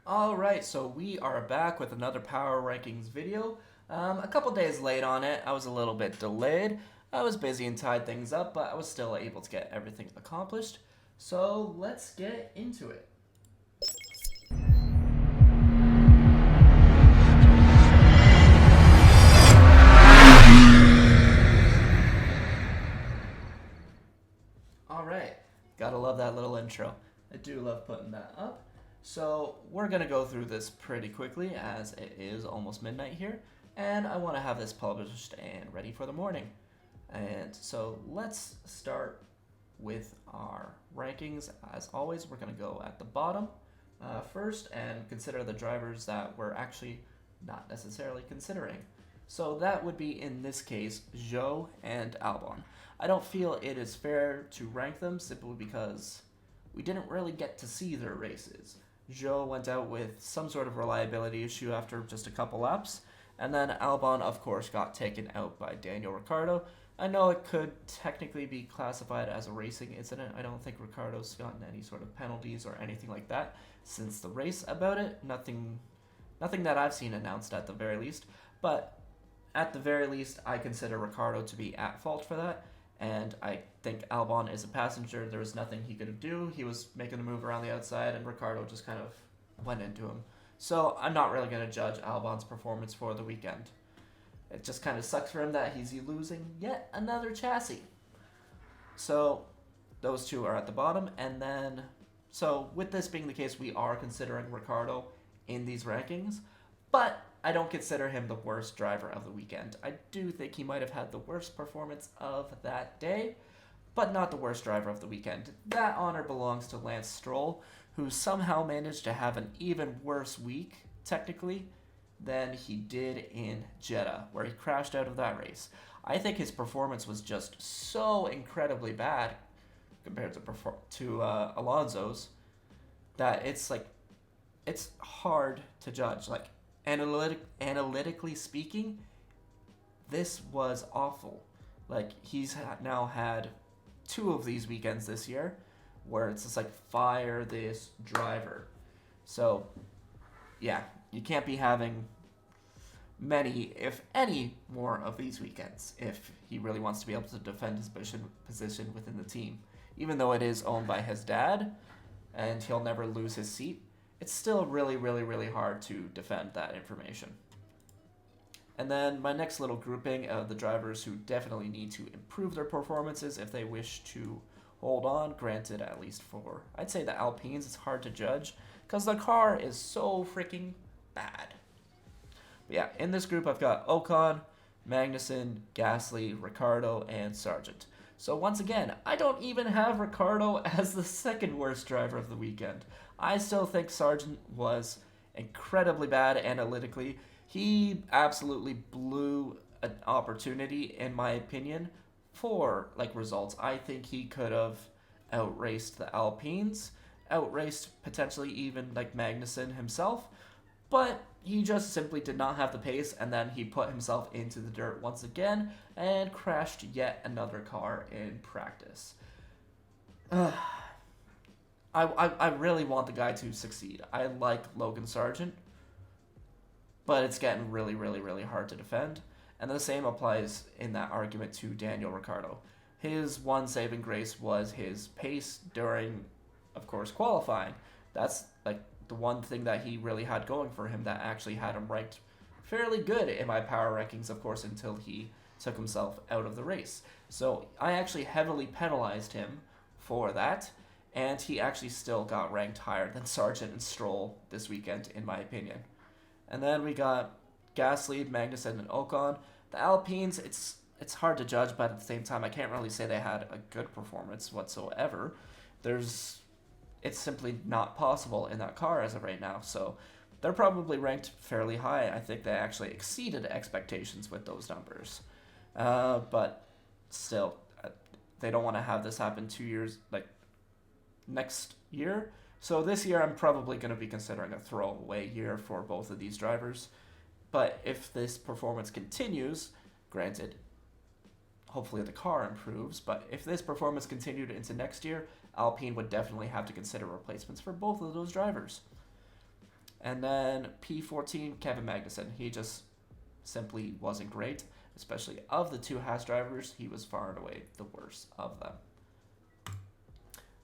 Alright, so we are back with another Power Rankings video. A couple days late on it. I was a little bit delayed. I was busy and tied things up, but I was still able to get everything accomplished. So let's get into it. Alright, gotta love that little intro. I do love putting that up. So we're gonna go through this pretty quickly as it is almost midnight here, and I want to have this published and ready for the morning. And so let's start with our rankings. As always, we're gonna go at the bottom first and consider the drivers that we're actually not necessarily considering. So that would be, in this case, Zhou and Albon. I don't feel it is fair to rank them simply because we didn't really get to see their races. Zhou went out with some sort of reliability issue after just a couple laps, and then Albon, of course, got taken out by Daniel Ricciardo. I know it could technically be classified as a racing incident. I don't think Ricciardo's gotten any sort of penalties or anything like that since the race about it. Nothing that I've seen announced at the very least, but at the very least, I consider Ricciardo to be at fault for that, and I think Albon is a passenger. There was nothing he could do. He was making a move around the outside, and Ricciardo just kind of went into him. So I'm not really going to judge Albon's performance for the weekend. It just kind of sucks for him that he's losing yet another chassis. So those two are at the bottom, and then so with this being the case, we are considering Ricciardo in these rankings, but I don't consider him the worst driver of the weekend. I do think he might have had the worst performance of that day, but not the worst driver of the weekend. That honor belongs to Lance Stroll, who somehow managed to have an even worse week, technically, than he did in Jeddah, where he crashed out of that race. I think his performance was just so incredibly bad compared to Alonso's that it's hard to judge. Like analytically speaking, this was awful. Like now had two of these weekends this year where it's just like fire this driver. So yeah, you can't be having many, if any, more of these weekends if he really wants to be able to defend his position within the team. Even though it is owned by his dad and he'll never lose his seat, it's still really, really, really hard to defend that information. And then my next little grouping of the drivers who definitely need to improve their performances if they wish to hold on, granted, at least for, I'd say, the Alpines, it's hard to judge because the car is so freaking bad. But yeah, in this group I've got Ocon, Magnussen, Gasly, Ricciardo, and Sargent. So once again, I don't even have Ricciardo as the second worst driver of the weekend. I still think Sargent was incredibly bad analytically. He absolutely blew an opportunity, in my opinion, for results. I think he could have outraced the Alpines, outraced potentially even Magnussen himself, but he just simply did not have the pace, and then he put himself into the dirt once again and crashed yet another car in practice. I really want the guy to succeed. I like Logan Sargent, but it's getting really, really, really hard to defend. And the same applies in that argument to Daniel Ricciardo. His one saving grace was his pace during, of course, qualifying. That's the one thing that he really had going for him that actually had him ranked fairly good in my power rankings, of course, until he took himself out of the race. So I actually heavily penalized him for that, and he actually still got ranked higher than Sargent and Stroll this weekend, in my opinion. And then we got Gasly, Magnussen, and Ocon. The Alpines, it's hard to judge, but at the same time, I can't really say they had a good performance whatsoever. It's simply not possible in that car as of right now. So they're probably ranked fairly high. I think they actually exceeded expectations with those numbers. But still, they don't want to have this happen 2 years, next year. So this year, I'm probably going to be considering a throwaway year for both of these drivers. But if this performance continues, granted, hopefully the car improves, but if this performance continued into next year, Alpine would definitely have to consider replacements for both of those drivers. And then P14, Kevin Magnussen. He just simply wasn't great, especially of the two Haas drivers. He was far and away the worst of them.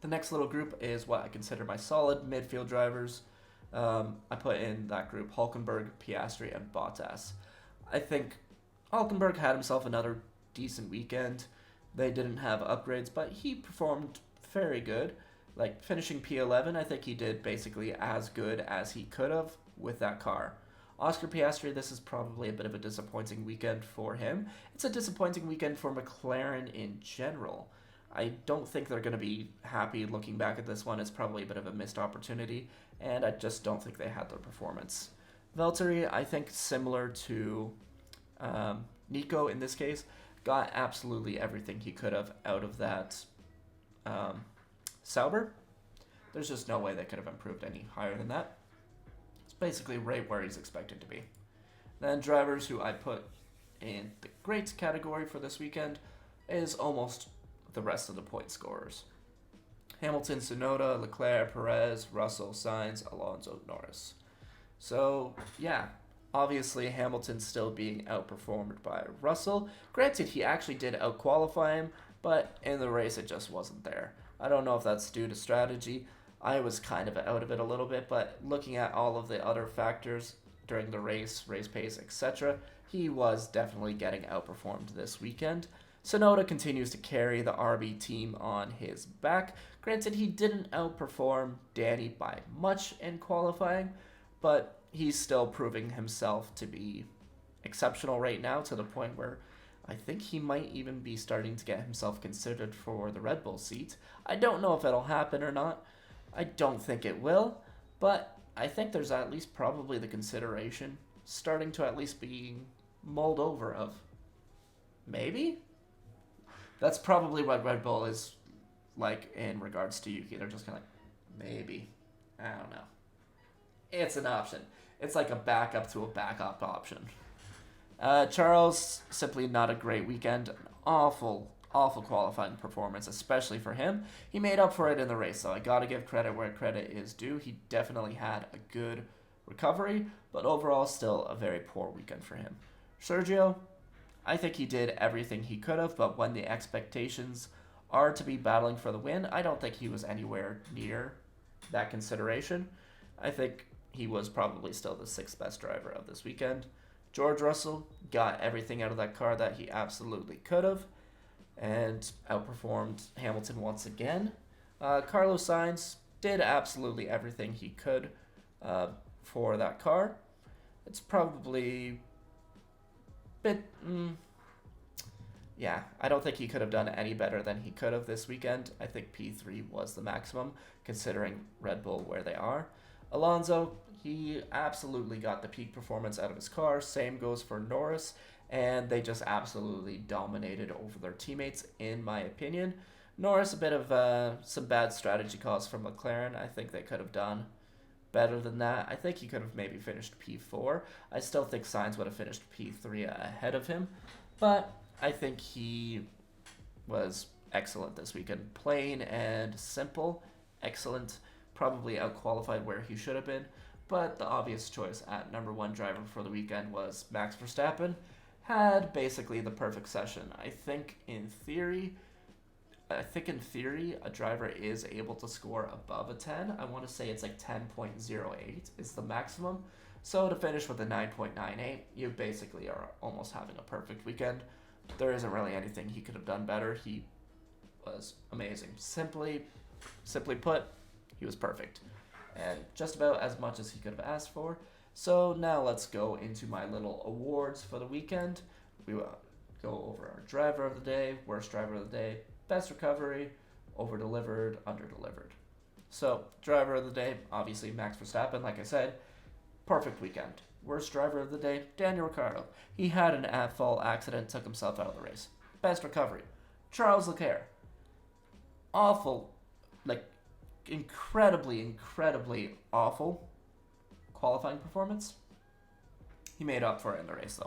The next little group is what I consider my solid midfield drivers. I put in that group Hülkenberg, Piastri, and Bottas. I think Hülkenberg had himself another decent weekend. They didn't have upgrades, but he performed very good. Like finishing P11, I think he did basically as good as he could have with that car. Oscar Piastri, this is probably a bit of a disappointing weekend for him. It's a disappointing weekend for McLaren in general. I don't think they're going to be happy looking back at this one. It's probably a bit of a missed opportunity, and I just don't think they had their performance. Valtteri, I think similar to Nico in this case, got absolutely everything he could have out of that Sauber. There's just no way they could have improved any higher than that. It's basically right where he's expected to be. Then drivers who I put in the great category for this weekend is almost the rest of the point scorers. Hamilton, Tsunoda, Leclerc, Perez, Russell, Sainz, Alonso, Norris. So, yeah, obviously Hamilton still being outperformed by Russell. Granted, he actually did outqualify him, but in the race it just wasn't there. I don't know if that's due to strategy. I was kind of out of it a little bit, but looking at all of the other factors during the race pace, etc., he was definitely getting outperformed this weekend. Tsunoda continues to carry the RB team on his back. Granted, he didn't outperform Danny by much in qualifying, but he's still proving himself to be exceptional right now to the point where I think he might even be starting to get himself considered for the Red Bull seat. I don't know if it'll happen or not. I don't think it will, but I think there's at least probably the consideration starting to at least be mulled over of maybe? That's probably what Red Bull is like in regards to Yuki. They're just kind of like, maybe. I don't know. It's an option. It's like a backup to a backup option. Charles, simply not a great weekend. An awful qualifying performance, especially for him. He made up for it in the race, so I gotta give credit where credit is due. He definitely had a good recovery, but overall still a very poor weekend for him. Sergio, I think he did everything he could have, but when the expectations are to be battling for the win, I don't think he was anywhere near that consideration. I think he was probably still the sixth best driver of this weekend. George Russell got everything out of that car that he absolutely could have and outperformed Hamilton once again. Carlos Sainz did absolutely everything he could for that car. It's probably bit, yeah, I don't think he could have done any better than he could have this weekend. I think P3 was the maximum, considering Red Bull where they are. Alonso, he absolutely got the peak performance out of his car. Same goes for Norris, and they just absolutely dominated over their teammates, in my opinion. Norris, a bit of some bad strategy calls from McLaren. I think they could have done better than that. I think he could have maybe finished P4. I still think Sainz would have finished P3 ahead of him, but I think he was excellent this weekend. Plain and simple, excellent. Probably outqualified where he should have been, but the obvious choice at number one driver for the weekend was Max Verstappen. Had basically the perfect session. I think in theory, a driver is able to score above a 10. I want to say it's like 10.08 is the maximum. So to finish with a 9.98, you basically are almost having a perfect weekend. There isn't really anything he could have done better. He was amazing. Simply put, he was perfect. And just about as much as he could have asked for. So now let's go into my little awards for the weekend. We will go over our driver of the day, worst driver of the day, best recovery, over-delivered, under-delivered. So, driver of the day, obviously Max Verstappen, like I said, perfect weekend. Worst driver of the day, Daniel Ricciardo. He had an at-fault accident, took himself out of the race. Best recovery, Charles Leclerc. Awful, incredibly awful qualifying performance. He made up for it in the race,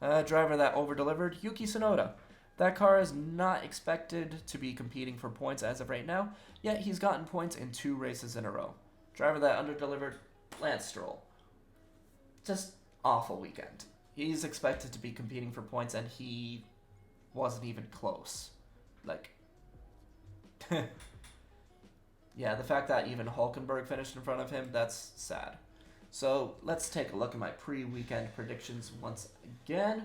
though. Driver that over-delivered, Yuki Tsunoda. That car is not expected to be competing for points as of right now, yet he's gotten points in 2 races in a row. Driver that under-delivered, Lance Stroll. Just awful weekend. He's expected to be competing for points, and he wasn't even close. Like, yeah, the fact that even Hulkenberg finished in front of him, that's sad. So let's take a look at my pre-weekend predictions once again.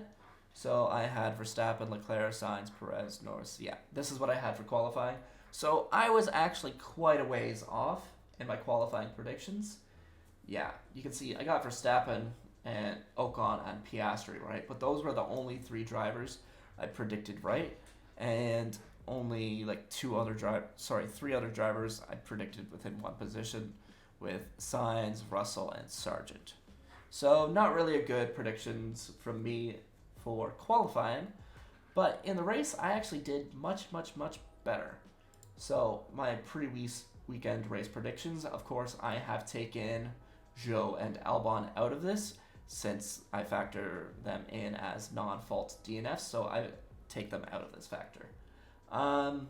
So I had Verstappen, Leclerc, Sainz, Perez, Norris. Yeah, this is what I had for qualifying. So I was actually quite a ways off in my qualifying predictions. Yeah, you can see I got Verstappen and Ocon and Piastri right, but those were the only three drivers I predicted right, and only like three other drivers I predicted within one position, with Sainz, Russell, and Sargent. So not really a good predictions from me for qualifying, but in the race I actually did much better. So my pre-weekend race predictions, of course, I have taken Zhou and Albon out of this, since I factor them in as non-fault DNFs, so I take them out of this factor. And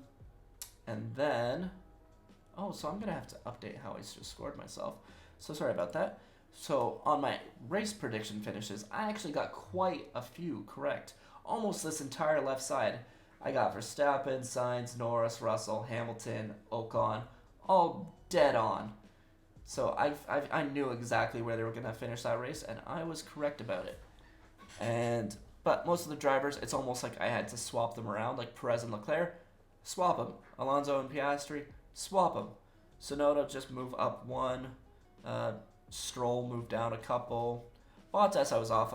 then, so I'm gonna have to update how I just scored myself. So sorry about that. So on my race prediction finishes, I actually got quite a few correct. Almost this entire left side. I got Verstappen, Sainz, Norris, Russell, Hamilton, Ocon, all dead on. So I knew exactly where they were gonna finish that race, and I was correct about it. But most of the drivers, it's almost like I had to swap them around, like Perez and Leclerc, swap them. Alonso and Piastri, swap them. Tsunoda just move up one. Stroll moved down a couple. Bottas I was off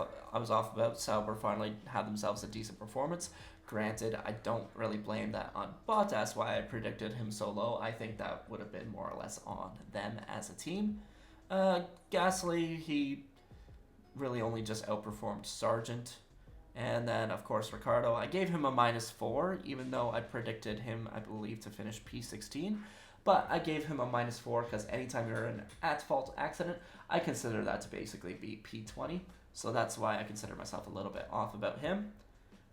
about. Sauber finally had themselves a decent performance. Granted, I don't really blame that on Bottas, why I predicted him so low. I think that would have been more or less on them as a team. Gasly, he really only just outperformed Sargent. And then, of course, Ricciardo, I gave him a -4, even though I predicted him, I believe, to finish P16. But I gave him a -4 because anytime you're in an at-fault accident, I consider that to basically be P20. So that's why I consider myself a little bit off about him.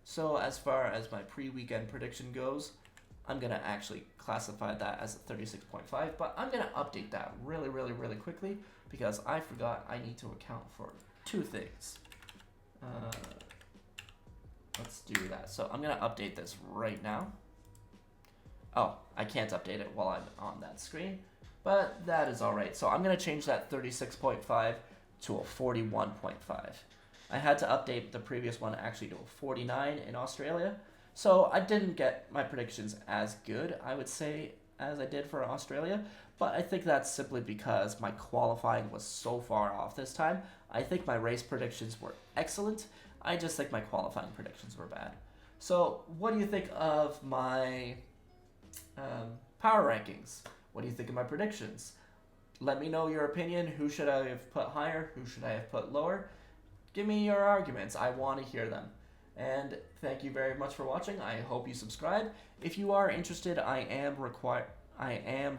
So as far as my pre-weekend prediction goes, I'm going to actually classify that as a 36.5, but I'm going to update that really quickly because I forgot I need to account for two things. Let's do that. So I'm going to update this right now. Oh, I can't update it while I'm on that screen, but that is all right. So I'm going to change that 36.5 to a 41.5. I had to update the previous one actually to a 49 in Australia. So I didn't get my predictions as good, I would say, as I did for Australia. But I think that's simply because my qualifying was so far off this time. I think my race predictions were excellent. I just think my qualifying predictions were bad. So what do you think of my power rankings? What do you think of my predictions? Let me know your opinion. Who should I have put higher? Who should I have put lower? Give me your arguments. I want to hear them. And thank you very much for watching. I hope you subscribe. If you are interested, I am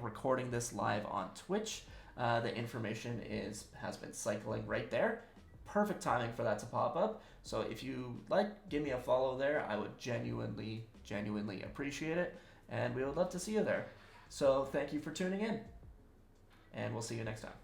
recording this live on Twitch. The information has been cycling right there. Perfect timing for that to pop up. So if you give me a follow there. I would genuinely appreciate it. And we would love to see you there. So thank you for tuning in. And we'll see you next time.